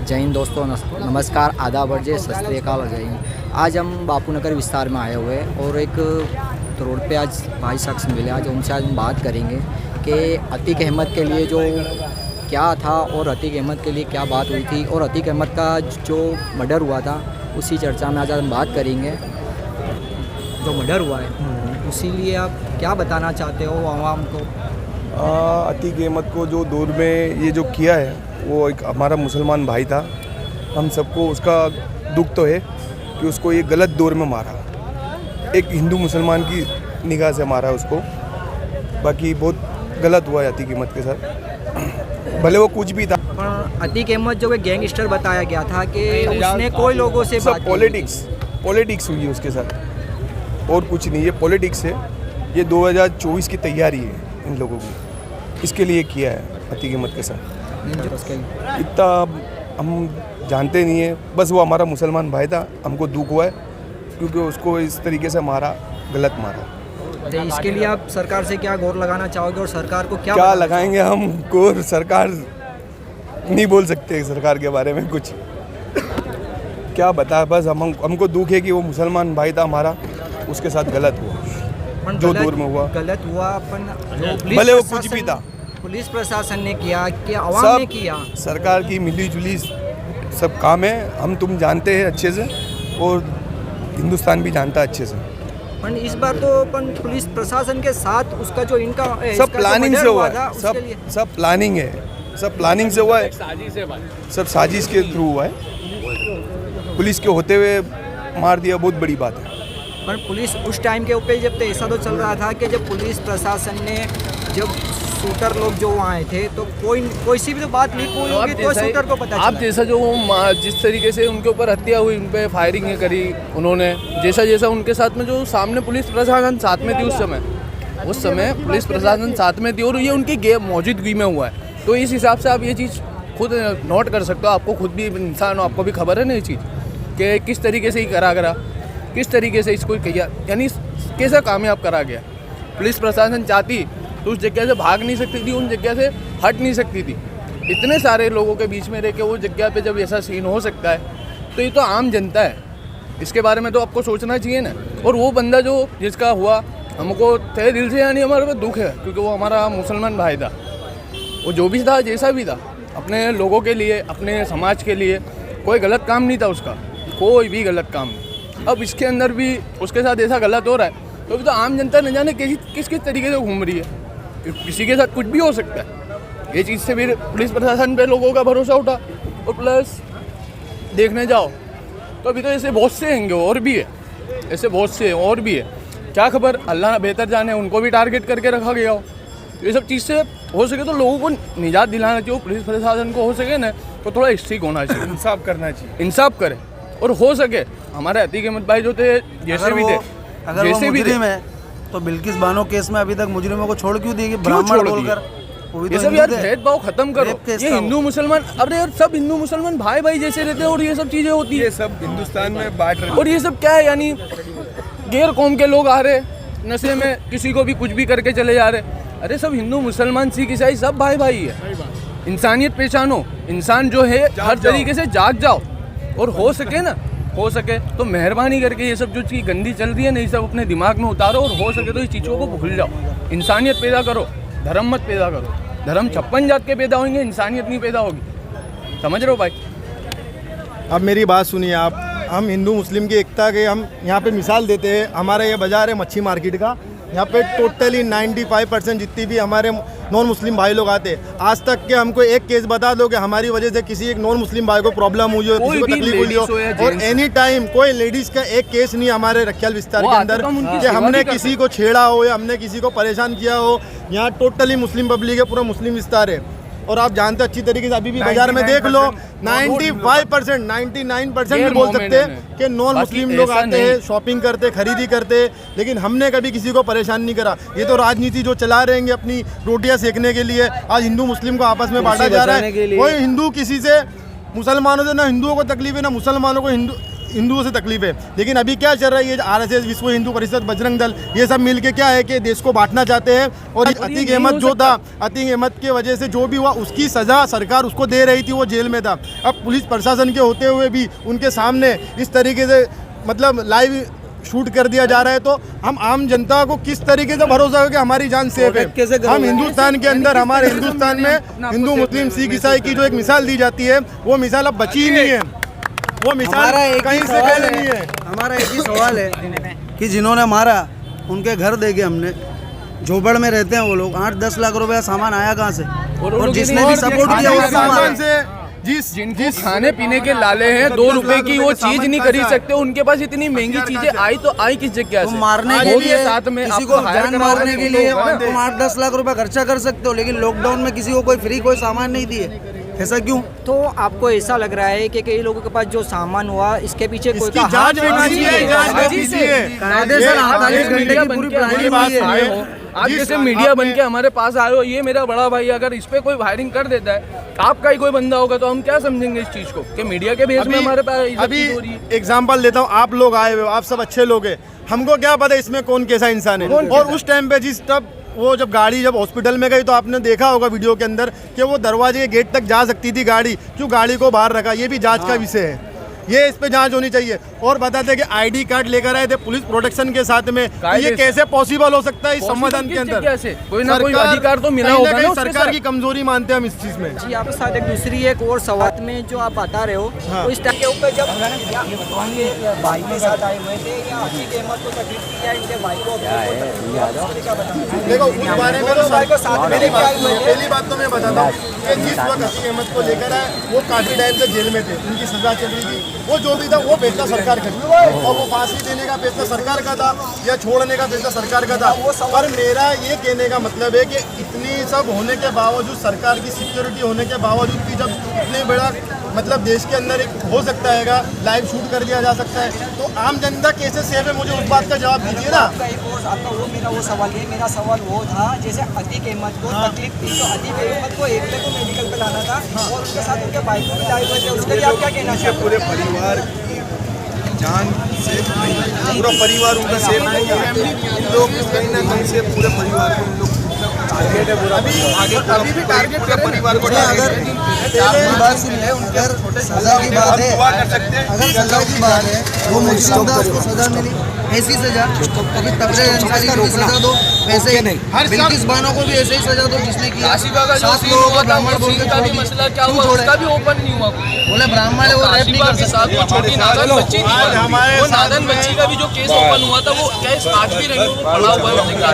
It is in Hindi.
जय हिंद दोस्तों, नमस्कार, आदाब और जय सत श्री अकाल और जय हिंद। आज हम बापू नगर विस्तार में आए हुए हैं और एक रोड पे आज भाई शख्स मिले। आज उनसे आज हम बात करेंगे कि अतीक अहमद के लिए जो क्या था और अतीक अहमद के लिए क्या बात हुई थी और अतीक अहमद का जो मर्डर हुआ था उसी चर्चा में आज हम बात करेंगे। जो मर्डर हुआ है उसी लिए आप क्या बताना चाहते हो आवाम को? अतीक अहमद को जो दौर में ये जो किया है वो एक हमारा मुसलमान भाई था। हम सबको उसका दुख तो है कि उसको ये गलत दौर में मारा, एक हिंदू मुसलमान की निगाह से मारा उसको। बाकी बहुत गलत हुआ है अतीक अहमद के साथ, भले वो कुछ भी था। अतीक अहमद जो गैंगस्टर बताया गया था कि उसने कोई लोगों से सब पॉलिटिक्स हुई है उसके साथ और कुछ नहीं। ये पॉलिटिक्स है, ये 2024 की तैयारी है इन लोगों की, इसके लिए किया है अतीक अहमद के साथ। इतना हम जानते नहीं है, बस वो हमारा मुसलमान भाई था, हमको दुख हुआ है क्योंकि उसको इस तरीके से मारा, गलत मारा। तो इसके लिए आप सरकार से क्या गौर लगाना चाहोगे और सरकार को क्या लगाएंगे हम गौर? सरकार नहीं बोल सकते सरकार के बारे में कुछ, क्या बता। बस हमको दुख है कि वो मुसलमान भाई था हमारा, उसके साथ गलत हुआ जो दौर में हुआ। गलत हुआ अपन, भले वो कुछ भी था, पुलिस प्रशासन ने किया कि आवाम ने किया, सरकार की मिली जुली सब काम है। हम तुम जानते हैं अच्छे से और हिंदुस्तान भी जानता है अच्छे से। पर इस बार तो अपन पुलिस प्रशासन के साथ उसका जो इनका सब प्लानिंग से हुआ है, सब प्लानिंग है, सब प्लानिंग से हुआ है, सब साजिश के थ्रू हुआ है। पुलिस के होते हुए मार दिया, बहुत बड़ी बात है। पर पुलिस उस टाइम के ऊपर जब ऐसा तो चल रहा था कि जब पुलिस प्रशासन ने जब शूटर लोग जो आए थे तो कोई सी भी तो बात नहीं पूरी होगी तो शूटर को पता आप जैसा जो जिस तरीके से उनके ऊपर हत्या हुई, उन पे फायरिंग करी उन्होंने, जैसा उनके साथ में जो सामने पुलिस प्रशासन साथ में थी उस समय पुलिस प्रशासन साथ में थी और ये उनकी मौजूदगी में हुआ है। तो इस हिसाब से आप ये चीज़ खुद नोट कर सकते हो। आपको खुद भी इंसान हो, आपको भी खबर है ना ये चीज़ कि किस तरीके से ही करा किस तरीके से इसको किया, यानी कैसा कामयाब करा गया। पुलिस प्रशासन चाहती तो उस जगह से भाग नहीं सकती थी, उन जगह से हट नहीं सकती थी। इतने सारे लोगों के बीच में रह के वो जगह पे जब ऐसा सीन हो सकता है तो ये तो आम जनता है, इसके बारे में तो आपको सोचना चाहिए ना। और वो बंदा जो जिसका हुआ, हमको तहे दिल से यानी हमारे पे दुख है क्योंकि वो हमारा मुसलमान भाई था। वो जो भी था, जैसा भी था, अपने लोगों के लिए, अपने समाज के लिए कोई गलत काम नहीं था उसका, कोई भी गलत काम नहीं। अब इसके अंदर भी उसके साथ ऐसा गलत हो रहा है तो अभी तो आम जनता न जाने किस तरीके से घूम रही है। किसी के साथ कुछ भी हो सकता है। ये चीज़ से भी पुलिस प्रशासन पे लोगों का भरोसा उठा। और प्लस देखने जाओ तो अभी तो ऐसे बहुत से हैंगे और भी है, ऐसे बहुत से और भी है, क्या खबर, अल्लाह बेहतर जाने, उनको भी टारगेट करके रखा गया हो। तो ये सब चीज़ से हो सके तो लोगों को निजात दिलाना चाहिए। पुलिस प्रशासन को हो सके ना तो थोड़ा स्ट्रिक्ट होना चाहिए, इंसाफ करना चाहिए, इंसाफ करे। और हो सके हमारे अतीक अहमद भाई जो थे, जैसे भी थे, अगर वो मुजरिम है तो बिल्किस बानो केस में अभी तक मुजरिमों को छोड़ क्यों दिए? ब्राह्मण बोलकर ये सब यार भेदभाव खत्म करो। ये हिंदू मुसलमान, अरे यार सब हिंदू मुसलमान भाई जैसे रहते हैं और ये सब चीजें होती है, ये सब हिंदुस्तान में बांट रहे। और ये सब क्या है, यानी गैर कौम के लोग आ रहे नशे में, किसी को भी कुछ भी करके चले जा रहे। अरे सब हिंदू मुसलमान सिख ईसाई सब भाई है। इंसानियत पहचानो, इंसान जो है हर तरीके से जाग जाओ। और हो सके तो मेहरबानी करके ये सब जो चीज़ गंदी चल रही है ना, ये सब अपने दिमाग में उतारो और हो सके तो इस चीज़ों को भूल जाओ। इंसानियत पैदा करो, धर्म मत पैदा करो। धर्म 56 जात के पैदा होंगे, इंसानियत नहीं पैदा होगी। समझ रहे हो भाई? अब मेरी बात सुनिए आप, हम हिंदू मुस्लिम की एकता के हम यहाँ पे मिसाल देते हैं। हमारा ये बाज़ार है मच्छी मार्केट का, यहाँ पे टोटली 95% जितनी भी हमारे नॉन मुस्लिम भाई लोग आते हैं। आज तक के हमको एक केस बता दो कि हमारी वजह से किसी एक नॉन मुस्लिम भाई को प्रॉब्लम हुई हो, किसी को तकलीफ हुई हो। और एनी टाइम कोई लेडीज़ का एक केस नहीं हमारे रखियाल विस्तार के अंदर कि हमने किसी को छेड़ा हो या हमने किसी को परेशान किया हो। यहाँ टोटली मुस्लिम पब्लिक है, पूरा मुस्लिम विस्तार है। और आप जानते अच्छी तरीके से, अभी भी बाजार में देख लो 95%, 99% भी बोल सकते हैं कि नॉन मुस्लिम लोग आते हैं, शॉपिंग करते, खरीदी करते, लेकिन हमने कभी किसी को परेशान नहीं करा। ये तो राजनीति जो चला रहे हैं अपनी रोटियां सेकने के लिए, आज हिंदू मुस्लिम को आपस में बांटा जा रहा है। कोई हिंदू किसी से, मुसलमानों से ना हिंदुओं को तकलीफ है ना मुसलमानों को हिंदुओं से तकलीफ है। लेकिन अभी क्या चल रहा है, ये RSS, विश्व हिंदू परिषद, बजरंग दल, ये सब मिलके क्या है कि देश को बांटना चाहते हैं। और अतीक अहमद जो था, अतीक अहमद के वजह से जो भी हुआ उसकी सज़ा सरकार उसको दे रही थी, वो जेल में था। अब पुलिस प्रशासन के होते हुए भी उनके सामने इस तरीके से मतलब लाइव शूट कर दिया जा रहा है, तो हम आम जनता को किस तरीके से भरोसा हो कि हमारी जान सेफ है। हम हिंदुस्तान के अंदर, हमारे हिंदुस्तान में हिंदू, मुस्लिम, सिख, ईसाई की जो एक मिसाल दी जाती है, वो मिसाल अब बची ही नहीं है, वो मिसाल कहीं से पहले नहीं है। हमारा एक ही सवाल है कि जिन्होंने मारा उनके घर देखे हमने, झोपड़ में रहते हैं वो लोग, 8-10 लाख रुपया सामान आया कहाँ से? और जिसने भी सपोर्ट किया वो सामान से जिनको खाने पीने के लाले हैं, 2 रुपए की वो चीज नहीं खरीद सकते, उनके पास इतनी महंगी चीजें आई तो आई किस जगह से? मारने के लिए, साथ में किसी को जान मारने के लिए तुम 8-10 लाख रुपए खर्चा कर सकते हो, लेकिन लॉकडाउन में किसी को कोई फ्री कोई सामान नहीं दिए, ऐसा क्यों? तो आपको ऐसा लग रहा है कि कई लोगों के पास जो सामान हुआ इसके पीछे कोई का जांच होना चाहिए, कायदे से 48 घंटे की पूरी प्लानिंग हुई है। आज जैसे मीडिया बन के हमारे पास आए हो, ये मेरा बड़ा भाई अगर इस पे कोई फायरिंग कर देता है, आपका ही कोई बंदा होगा, तो हम क्या समझेंगे इस चीज को कि मीडिया के बेस में हमारे पास अभी एग्जांपल देता हूँ, आप लोग आए हुए हो, आप सब अच्छे लोग हैं, हमको क्या पता इसमें कौन कैसा इंसान है। और उस टाइम पे वो जब गाड़ी जब हॉस्पिटल में गई तो आपने देखा होगा वीडियो के अंदर कि वो दरवाजे के गेट तक जा सकती थी गाड़ी, क्यों गाड़ी को बाहर रखा, ये भी जांच का विषय है, ये इस पे जांच होनी चाहिए। और बताते कि ID कार्ड लेकर आए थे पुलिस प्रोटेक्शन के साथ में, तो ये कैसे पॉसिबल हो सकता है इस संविधान के अंदर? कोई ना कोई अधिकार तो मिला होगा ना, सरकार की कमजोरी मानते हैं हम इस चीज में। जी आपके साथ एक दूसरी एक और सवाल में जो आप बता रहे हो, तो इस टाइम के ऊपर जब भाई के साथ आए हुए थे या अतीक अहमद को तकलीफ दी या इनके भाई को देखो उस बारे में पहली बात तो मैं बताता हूँ कि जिस वक्त अतीक अहमद को लेकर आए वो काफी टाइम से जेल में थे, उनकी सजा चल रही थी, वो जो भी था वो फैसला सरकार का था, और वो फांसी देने का फैसला सरकार का था या छोड़ने का फैसला सरकार का था। पर मेरा ये कहने का मतलब है कि इतनी सब होने के बावजूद, सरकार की सिक्योरिटी होने के बावजूद भी जब इतने बड़ा मतलब देश के अंदर एक हो सकता है लाइव शूट कर दिया जा सकता है, तो आम जनता कैसे सेफ है? मुझे उस बात का जवाब दीजिए ना। आपका वो मेरा वो सवाल है, मेरा सवाल वो था जैसे अतीक अहमद को तकलीफ थी, तो अतीक अहमद को एक को मेडिकल पे लाना था और उनके साथ उनके भाई को भी लाए हुए थे, उसके लिए आप क्या कहना चाहते हैं? पूरे परिवार जान सेफ नहीं, पूरा परिवार उनका सेफ नहीं है, इन लोग कहीं ना कहीं से पूरे परिवार को लोग टारगेट है, पूरा अभी भी टारगेट पूरे परिवार को। अगर बात सुन ले, उनकर सजा की बात है, अगर सजा की बात है वो मुजरिम था उसको सजा मिली, ऐसी सजा अभी तबरेज़ अंसारी को सजा दो, वैसे ही बिल्किस बानो को भी ऐसे ही सजा दो जिसने किया। 7 लोगों को ब्राह्मण बोल के छोड़, मसला क्या हुआ उसका भी ओपन नहीं हुआ, बोले ब्राह्मण है वो रैप नहीं कर सकता। वो छोटी नादान बच्ची का भी जो केस ओपन हुआ था वो केस आज भी रही, वो पड़ा हुआ है।